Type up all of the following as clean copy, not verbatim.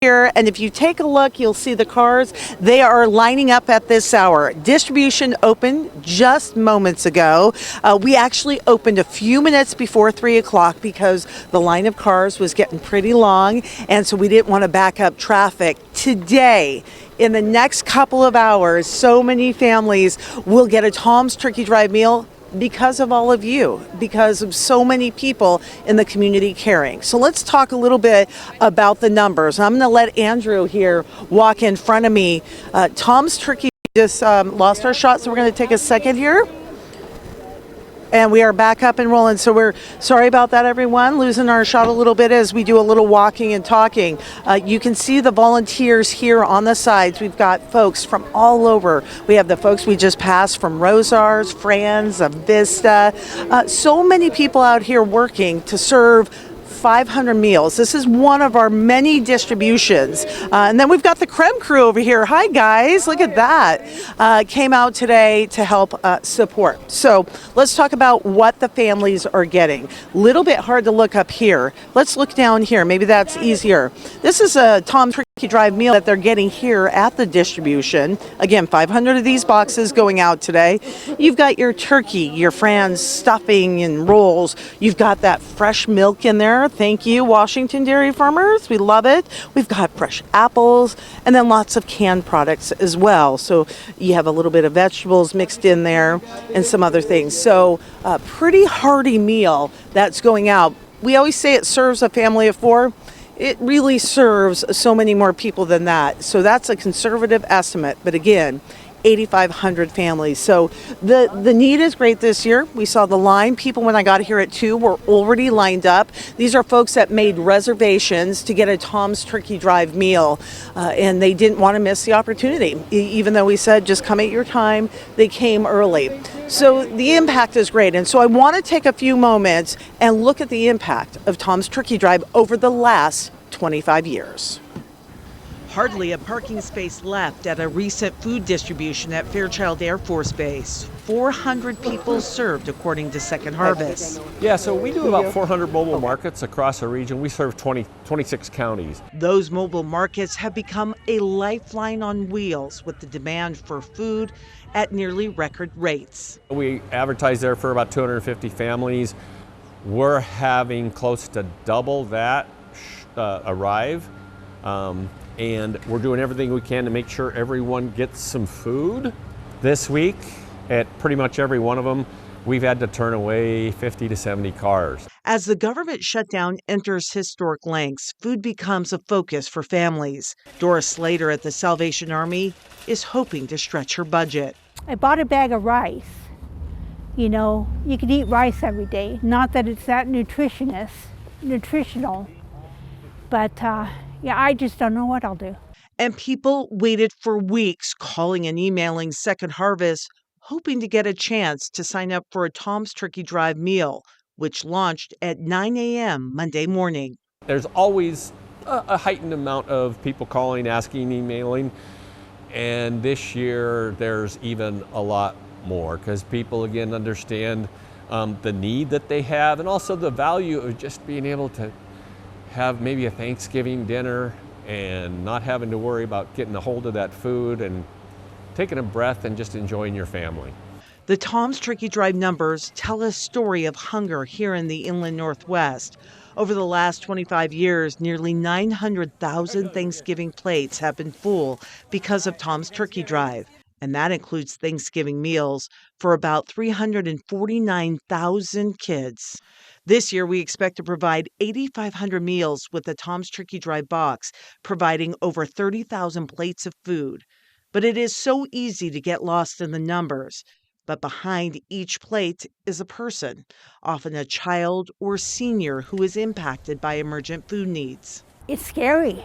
here, and if you take a look, you'll see the cars. They are lining up at this hour. Distribution opened just moments ago. We actually opened a few minutes before 3 o'clock because the line of cars was getting pretty long, and so we didn't want to back up traffic. Today, in the next couple of hours, so many families will get a Tom's Turkey Drive meal because of all of you, because of so many people in the community caring. So let's talk a little bit about the numbers. I'm going to let Andrew here walk in front of me. Tom's Turkey just lost our shot, so we're going to take a second here. And we are back up and rolling. So we're sorry about that, everyone, losing our shot a little bit as we do a little walking and talking. You can see the volunteers here on the sides. We've got folks from all over. We have the folks we just passed from Rosars, Franz, Vista. So many people out here working to serve 500 meals. This is one of our many distributions. And then we've got the KREM crew over here. Hi, guys. Look at that. Came out today to help support. So let's talk about what the families are getting. Little bit hard to look up here. Let's look down here. Maybe that's easier. This is a Tom's Turkey Drive meal that they're getting here at the distribution. Again, 500 of these boxes going out today. You've got your turkey, your Franz stuffing and rolls. You've got that fresh milk in there. Thank you, Washington dairy farmers. We love it. We've got fresh apples and then lots of canned products as well. So you have a little bit of vegetables mixed in there and some other things. So a pretty hearty meal that's going out. We always say it serves a family of 4. It really serves so many more people than that. So that's a conservative estimate. But again, 8,500 families. So the need is great this year. We saw the line. People, when I got here at 2, were already lined up. These are folks that made reservations to get a Tom's Turkey Drive meal, and they didn't want to miss the opportunity. Even though we said just come at your time, they came early. So the impact is great. And so I want to take a few moments and look at the impact of Tom's Turkey Drive over the last 25 years. Hardly a parking space left at a recent food distribution at Fairchild Air Force Base. 400 people served, according to Second Harvest. Yeah, so we do about 400 mobile markets across the region. We serve 26 counties. Those mobile markets have become a lifeline on wheels with the demand for food at nearly record rates. We advertise there for about 250 families. We're having close to double that arrive. And we're doing everything we can to make sure everyone gets some food. This week, at pretty much every one of them, we've had to turn away 50 to 70 cars. As the government shutdown enters historic lengths, food becomes a focus for families. Doris Slater at the Salvation Army is hoping to stretch her budget. I bought a bag of rice. You know, you can eat rice every day. Not that it's that nutritional, but yeah, I just don't know what I'll do. And people waited for weeks, calling and emailing Second Harvest, hoping to get a chance to sign up for a Tom's Turkey Drive meal, which launched at 9 a.m. Monday morning. There's always a heightened amount of people calling, asking, emailing. And this year, there's even a lot more because people, again, understand the need that they have and also the value of just being able to have maybe a Thanksgiving dinner and not having to worry about getting a hold of that food and taking a breath and just enjoying your family. The Tom's Turkey Drive numbers tell a story of hunger here in the inland Northwest. Over the last 25 years, nearly 900,000 Thanksgiving plates have been full because of Tom's Turkey Drive. And that includes Thanksgiving meals for about 349,000 kids. This year, we expect to provide 8,500 meals with the Tom's Turkey Drive box, providing over 30,000 plates of food. But it is so easy to get lost in the numbers. But behind each plate is a person, often a child or senior who is impacted by emergent food needs. It's scary.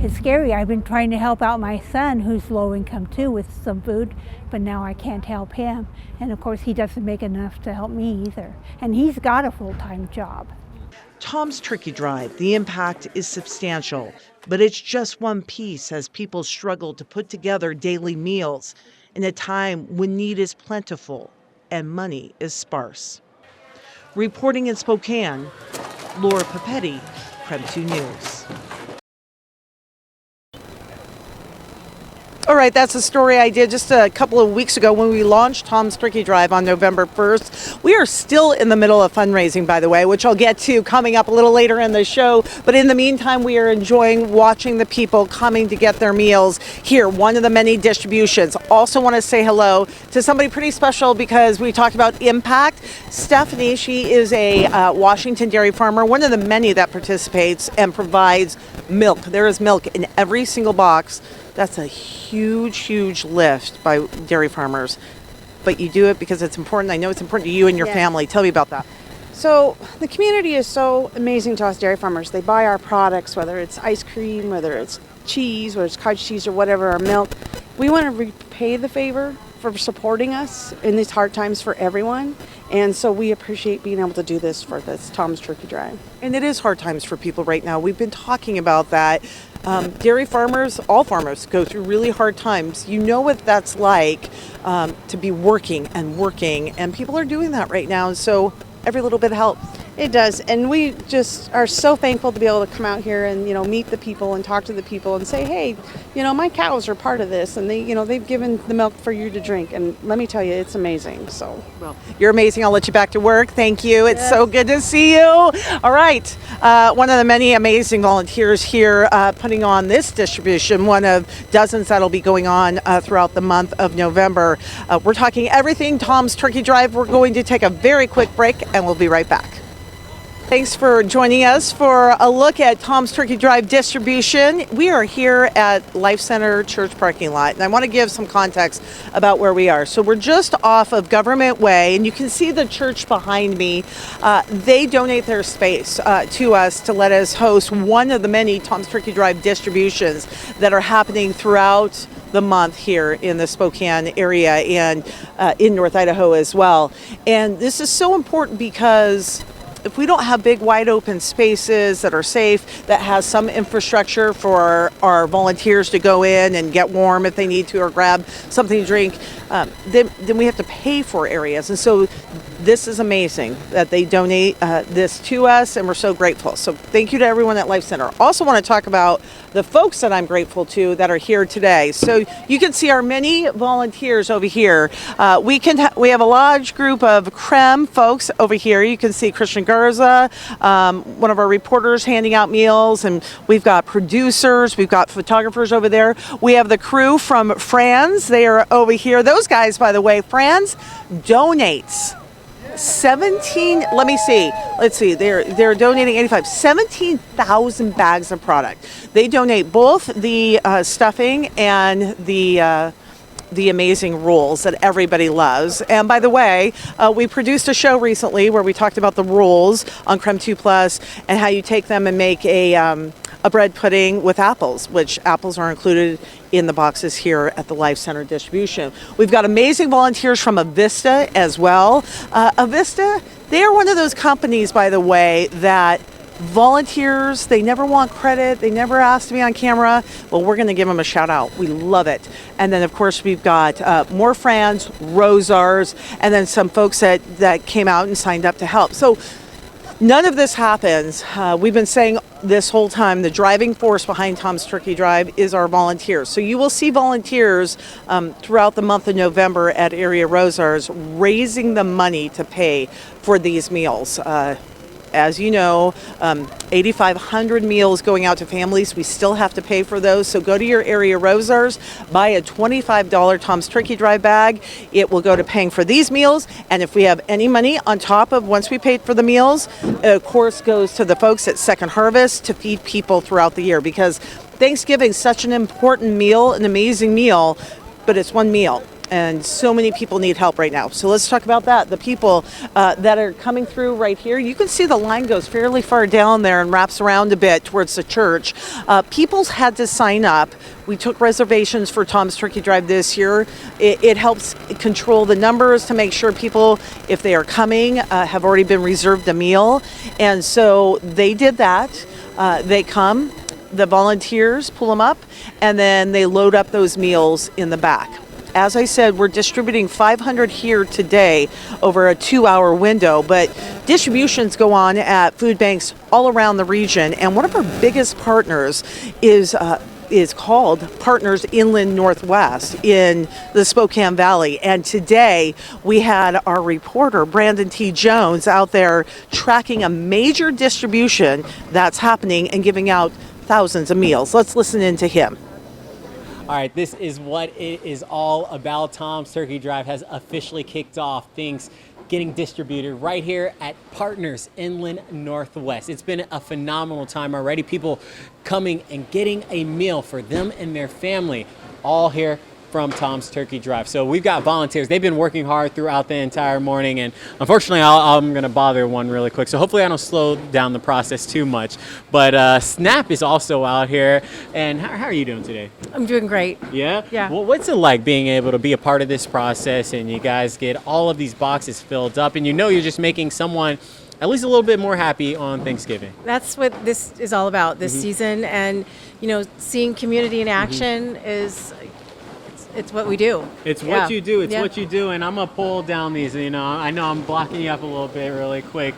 It's scary. I've been trying to help out my son, who's low income too, with some food, but now I can't help him. And of course, he doesn't make enough to help me either. And he's got a full-time job. Tom's Turkey Drive, the impact is substantial, but it's just one piece as people struggle to put together daily meals in a time when need is plentiful and money is sparse. Reporting in Spokane, Laura Papetti, KREM 2 News. All right, that's a story I did just a couple of weeks ago when we launched Tom's Turkey Drive on November 1st. We are still in the middle of fundraising, by the way, which I'll get to coming up a little later in the show. But in the meantime, we are enjoying watching the people coming to get their meals here, one of the many distributions. Also want to say hello to somebody pretty special because we talked about impact. Stephanie, she is a Washington dairy farmer, one of the many that participates and provides milk. There is milk in every single box. That's a huge, huge lift by dairy farmers. But you do it because it's important. I know it's important to you and your family. Tell me about that. So the community is so amazing to us dairy farmers. They buy our products, whether it's ice cream, whether it's cheese, whether it's cottage cheese or whatever, our milk. We want to repay the favor for supporting us in these hard times for everyone. And so we appreciate being able to do this for this Tom's Turkey Drive. And it is hard times for people right now. We've been talking about that. Dairy farmers, all farmers, go through really hard times. You know what that's like to be working, and people are doing that right now. And so every little bit helps. It does, and we just are so thankful to be able to come out here and meet the people and talk to the people and say, hey, my cows are part of this, and they've given the milk for you to drink, and let me tell you, it's amazing. So, well, you're amazing. I'll let you back to work. Thank you. It's so good to see you. All right, one of the many amazing volunteers here putting on this distribution, one of dozens that'll be going on throughout the month of November. We're talking everything Tom's Turkey Drive. We're going to take a very quick break, and we'll be right back. Thanks for joining us for a look at Tom's Turkey Drive distribution. We are here at Life Center Church parking lot, and I want to give some context about where we are. So we're just off of Government Way, and you can see the church behind me. They donate their space to us to let us host one of the many Tom's Turkey Drive distributions that are happening throughout the month here in the Spokane area and in North Idaho as well. And this is so important because if we don't have big wide open spaces that are safe, that has some infrastructure for our volunteers to go in and get warm if they need to or grab something to drink, then we have to pay for areas. And so this is amazing that they donate this to us, and we're so grateful. So thank you to everyone at Life Center. Also want to talk about the folks that I'm grateful to that are here today. So you can see our many volunteers over here. We have a large group of KREM folks over here. You can see Christian Garza, one of our reporters, handing out meals, and we've got producers, we've got photographers over there. We have the crew from Franz. They are over here. Those guys, by the way, Franz donates 17, let's see, they're donating 17,000 bags of product. They donate both the stuffing and the amazing rolls that everybody loves. And by the way, we produced a show recently where we talked about the rolls on KREM 2 Plus and how you take them and make a bread pudding with apples, which apples are included in the boxes here at the Life Center distribution. We've got amazing volunteers from Avista as well. Avista, they are one of those companies, by the way, that volunteers, they never want credit, they never ask to be on camera. Well, we're going to give them a shout out. We love it. And then of course we've got more Franz, Rosars, and then some folks that came out and signed up to help. So none of this happens. We've been saying this whole time, the driving force behind Tom's Turkey Drive is our volunteers. So you will see volunteers throughout the month of November at Area Rosars raising the money to pay for these meals. As you know, 8,500 meals going out to families. We still have to pay for those. So go to your Area Rosars, buy a $25 Tom's Turkey Drive bag. It will go to paying for these meals. And if we have any money on top of once we paid for the meals, it of course goes to the folks at Second Harvest to feed people throughout the year, because Thanksgiving is such an important meal, an amazing meal, but it's one meal. And so many people need help right now. So let's talk about that. The people that are coming through right here, you can see the line goes fairly far down there and wraps around a bit towards the church. People's had to sign up. We took reservations for Tom's Turkey Drive this year. It helps control the numbers to make sure people, if they are coming, have already been reserved a meal. And so they did that. They come, the volunteers pull them up, and then they load up those meals in the back. As I said, we're distributing 500 here today over a 2-hour window, but distributions go on at food banks all around the region. And one of our biggest partners is is called Partners Inland Northwest in the Spokane Valley. And today we had our reporter, Brandon T. Jones, out there tracking a major distribution that's happening and giving out thousands of meals. Let's listen in to him. All right, this is what it is all about. Tom's Turkey Drive has officially kicked off. Things getting distributed right here at Partners Inland Northwest. It's been a phenomenal time already. People coming and getting a meal for them and their family, all here from Tom's Turkey Drive. So we've got volunteers. They've been working hard throughout the entire morning, and unfortunately I'm going to bother one really quick. So hopefully I don't slow down the process too much. But Snap is also out here. And how are you doing today? I'm doing great. Yeah? Yeah. Well, what's it like being able to be a part of this process and you guys get all of these boxes filled up and you know you're just making someone at least a little bit more happy on Thanksgiving? That's what this is all about this season, and seeing community in action is it's what we do. It's what you do. It's Yeah. what you do. And I'm going to pull down these. I know I'm blocking you up a little bit really quick.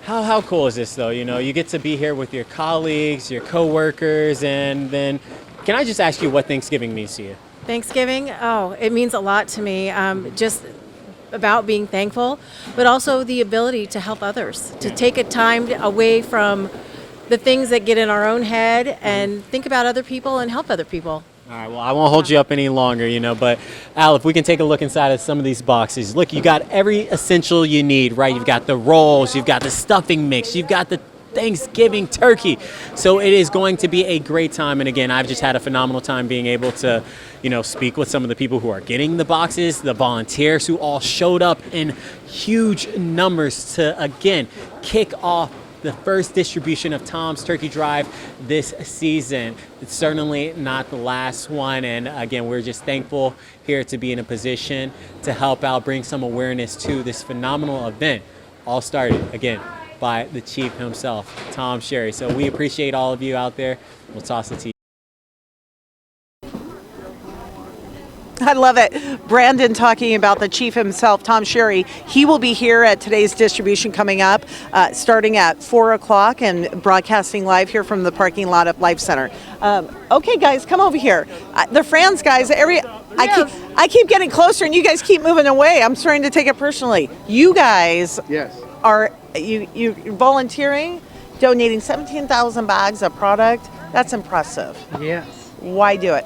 How cool is this, though? You get to be here with your colleagues, your coworkers, and then can I just ask you what Thanksgiving means to you? Thanksgiving, it means a lot to me. Just about being thankful, but also the ability to help others, to take a time away from the things that get in our own head and think about other people and help other people. All right, well, I won't hold you up any longer, but Al, if we can take a look inside of some of these boxes. Look, you got every essential you need, right? You've got the rolls, you've got the stuffing mix, you've got the Thanksgiving turkey. So it is going to be a great time. And again, I've just had a phenomenal time being able to, speak with some of the people who are getting the boxes, the volunteers who all showed up in huge numbers to, again, kick off the first distribution of Tom's Turkey Drive this season. It's certainly not the last one. And again, we're just thankful here to be in a position to help out, bring some awareness to this phenomenal event. All started, again, by the chief himself, Tom Sherry. So we appreciate all of you out there. We'll toss it to you. I love it. Brandon talking about the chief himself, Tom Sherry. He will be here at today's distribution coming up, starting at 4 o'clock and broadcasting live here from the parking lot at Life Center. Okay, guys, come over here. The Franz guys, I keep getting closer and you guys keep moving away. I'm starting to take it personally. You guys are you volunteering, donating 17,000 bags of product. That's impressive. Yes. Why do it?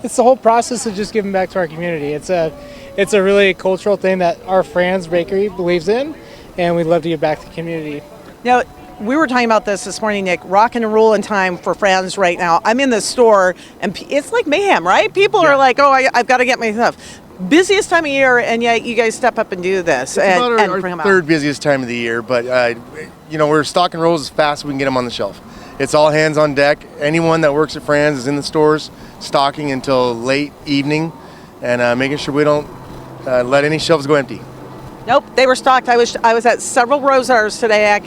It's the whole process of just giving back to our community. It's a really cultural thing that our Franz Bakery believes in, and we'd love to give back to the community. Now, we were talking about this morning, Nick. Rock and roll in time for Franz right now. I'm in the store, and it's like mayhem, right? People are like, "Oh, I've got to get my stuff." Busiest time of year, and yet you guys step up and do this. It's and about our bring 'em out. third busiest time of the year, but we're stocking rolls as fast as we can get them on the shelf. It's all hands on deck. Anyone that works at Franz is in the stores stocking until late evening and making sure we don't let any shelves go empty. Nope, they were stocked. I was at several Rosars today. I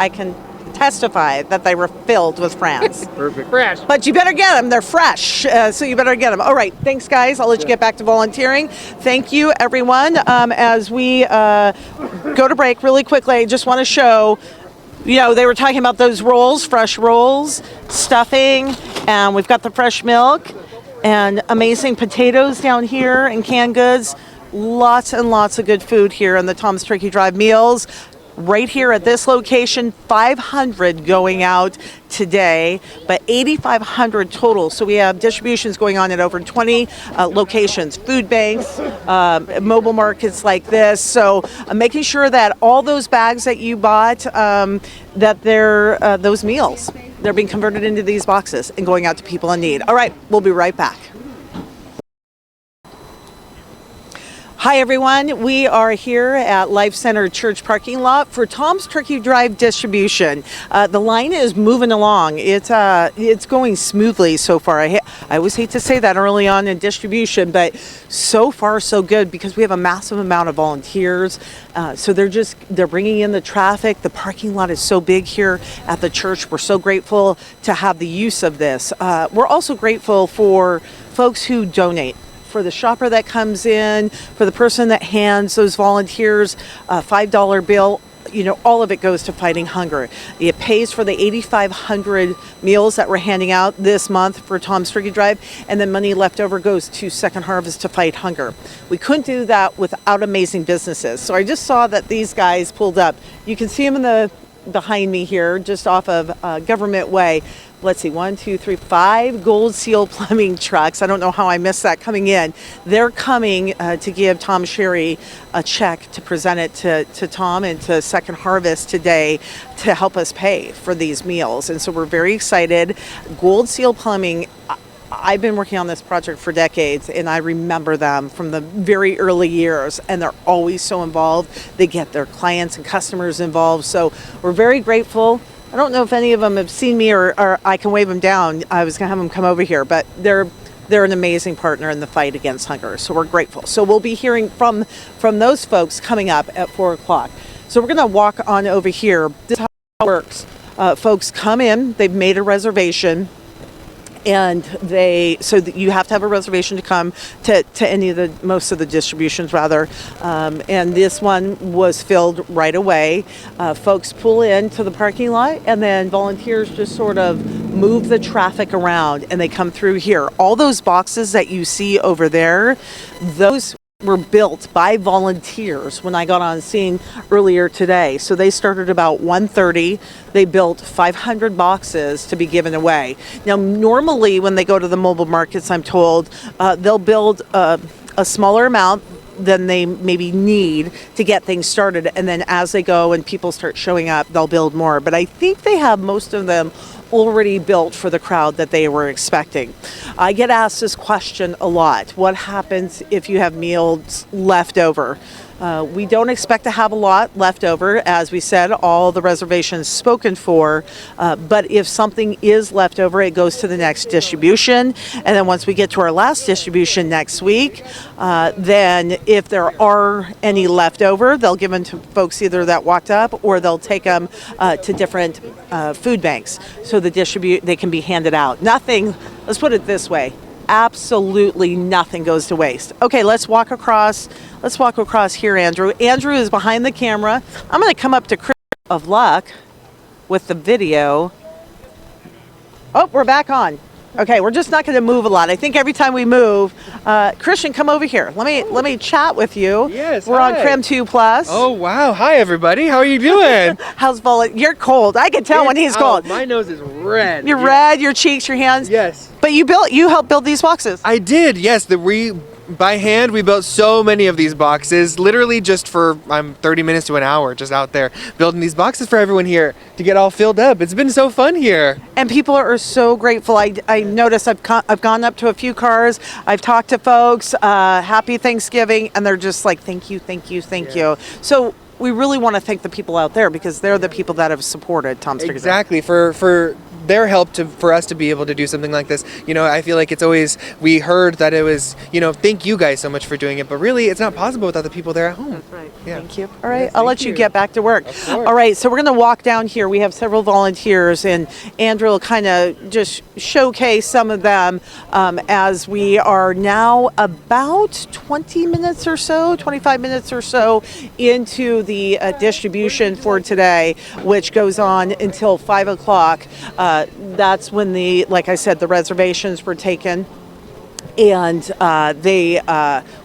can testify that they were filled with Franz. Perfect. Fresh. But you better get them. They're fresh, so you better get them. All right, thanks, guys. I'll let you get back to volunteering. Thank you, everyone. As we go to break really quickly, I just want to show, they were talking about those rolls, fresh rolls, stuffing, and we've got the fresh milk and amazing potatoes down here and canned goods. Lots and lots of good food here in the Tom's Turkey Drive meals. Right here at this location, 500 going out today, but 8,500 total. So we have distributions going on at over 20 locations, food banks, mobile markets like this. So making sure that all those bags that you bought, that they're those meals, they're being converted into these boxes and going out to people in need. All right, we'll be right back. Hi, everyone. We are here at Life Center Church parking lot for Tom's Turkey Drive distribution. The line is moving along. It's going smoothly so far. I always hate to say that early on in distribution, but so far so good because we have a massive amount of volunteers. So they're bringing in the traffic. The parking lot is so big here at the church. We're so grateful to have the use of this. We're also grateful for folks who donate. For the shopper that comes in, for the person that hands those volunteers a $5 bill. all of it goes to fighting hunger. It pays for the 8,500 meals that we're handing out this month for Tom's Turkey Drive, and then money left over goes to Second Harvest to fight hunger. We couldn't do that without amazing businesses. So I just saw that these guys pulled up. You can see them behind me here, just off of Government Way. Let's see, 1, 2, 3, 5 Gold Seal plumbing trucks. I don't know how I missed that coming in. They're coming to give Tom Sherry a check to present it to Tom and to Second Harvest today to help us pay for these meals. And so we're very excited. Gold Seal Plumbing, I've been working on this project for decades, and I remember them from the very early years, and they're always so involved. They get their clients and customers involved. So we're very grateful. I don't know if any of them have seen me or I can wave them down. I was going to have them come over here, but they're an amazing partner in the fight against hunger. So we're grateful. So we'll be hearing from those folks coming up at 4 o'clock. So we're going to walk on over here. This is how it works. Folks come in, they've made a reservation, and you have to have a reservation to come to most of the distributions rather. And this one was filled right away. Folks pull into the parking lot, and then volunteers just sort of move the traffic around, and they come through here. All those boxes that you see over there, those were built by volunteers when I got on scene earlier today. So they started about 1:30. They built 500 boxes to be given away. Now, normally when they go to the mobile markets, I'm told, they'll build a smaller amount than they maybe need to get things started. And then as they go and people start showing up, they'll build more. But I think they have most of them already built for the crowd that they were expecting. I get asked this question a lot. What happens if you have meals left over? We don't expect to have a lot left over. As we said, all the reservations spoken for, but if something is left over, it goes to the next distribution. And then once we get to our last distribution next week, then if there are any left over, they'll give them to folks either that walked up, or they'll take them to different food banks so they can be handed out. Nothing, let's put it this way, absolutely nothing goes to waste. Okay, let's walk across here, Andrew. Andrew is behind the camera. I'm going to come up to Chris of Luck with the video. Oh, we're back on. Okay, we're just not going to move a lot. I think every time we move, Christian, come over here. Let me chat with you. Yes, we're hi. on KREM 2 Plus. Oh wow! Hi everybody. How are you doing? How's You're cold. I can tell when he's cold. My nose is red. You're red. Your cheeks, your hands. Yes. But you helped build these boxes. I did. Yes. By hand, we built so many of these boxes. Literally, just for 30 minutes to an hour, just out there building these boxes for everyone here to get all filled up. It's been so fun here. And people are so grateful. I noticed I've gone up to a few cars. I've talked to folks. Happy Thanksgiving, and they're just like, thank you, thank you, thank you. So we really want to thank the people out there because they're the people that have supported Tom's Turkey Drive. Exactly. For their help for us to be able to do something like this. I feel like it's always, we heard that it was, thank you guys so much for doing it, but really it's not possible without the people there at home. That's right. Yeah. Thank you. All right, I'll let you get back to work. All right, so we're going to walk down here. We have several volunteers, and Andrew will kind of just showcase some of them as we are now about 25 minutes or so into the distribution for today, which goes on until 5 o'clock. That's when like I said, the reservations were taken, and they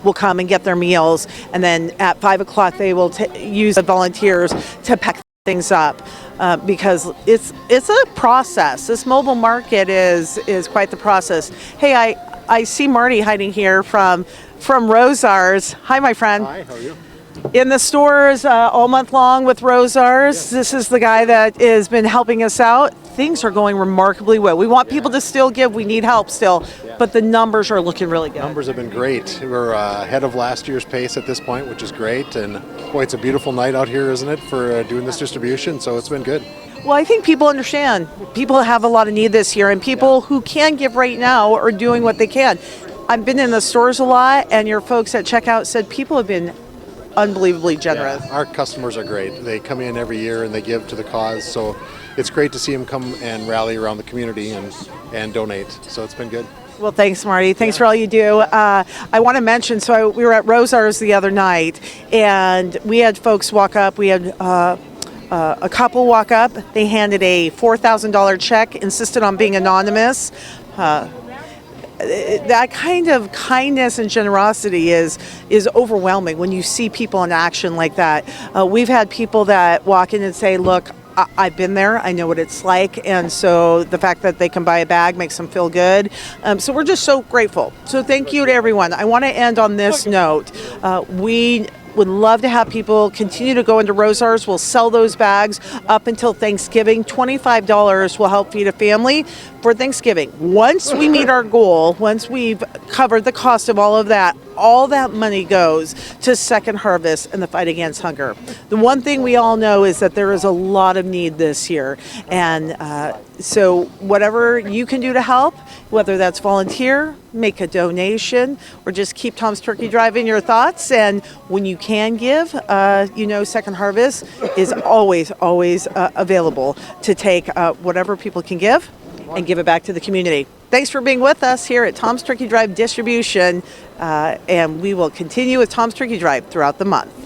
will come and get their meals, and then at 5 o'clock they will use the volunteers to pack things up because it's a process. This mobile market is quite the process. Hey, I see Marty hiding here from Rosars. Hi, my friend. Hi, how are you? In the stores all month long with Rosars. Yes. This is the guy that has been helping us out. Things are going remarkably well. We want people to still give. We need help still, but the numbers are looking really good. Numbers have been great. We're ahead of last year's pace at this point, which is great. And boy, it's a beautiful night out here, isn't it, for doing this distribution? So it's been good. Well, I think people understand. People have a lot of need this year, and people who can give right now are doing what they can. I've been in the stores a lot, and your folks at checkout said people have been unbelievably generous. Yeah, our customers are great. They come in every year and they give to the cause. So it's great to see them come and rally around the community and donate. So it's been good. Well, thanks, Marty. Thanks for all you do. I want to mention, we were at Rosars the other night, and we had folks walk up. We had a couple walk up, they handed a $4,000 check, insisted on being anonymous. That kind of kindness and generosity is overwhelming when you see people in action like that. We've had people that walk in and say, look, I've been there, I know what it's like, and so the fact that they can buy a bag makes them feel good. So we're just so grateful. So thank you to everyone. I want to end on this note. We would love to have people continue to go into Rosars. We'll sell those bags up until Thanksgiving. $25 will help feed a family for Thanksgiving. Once we meet our goal, once we've covered the cost of all that money goes to Second Harvest and the fight against hunger. The one thing we all know is that there is a lot of need this year. And so whatever you can do to help, whether that's volunteer, make a donation, or just keep Tom's Turkey Drive in your thoughts. And when you can give, Second Harvest is always available to take whatever people can give and give it back to the community. Thanks for being with us here at Tom's Turkey Drive Distribution, and we will continue with Tom's Turkey Drive throughout the month.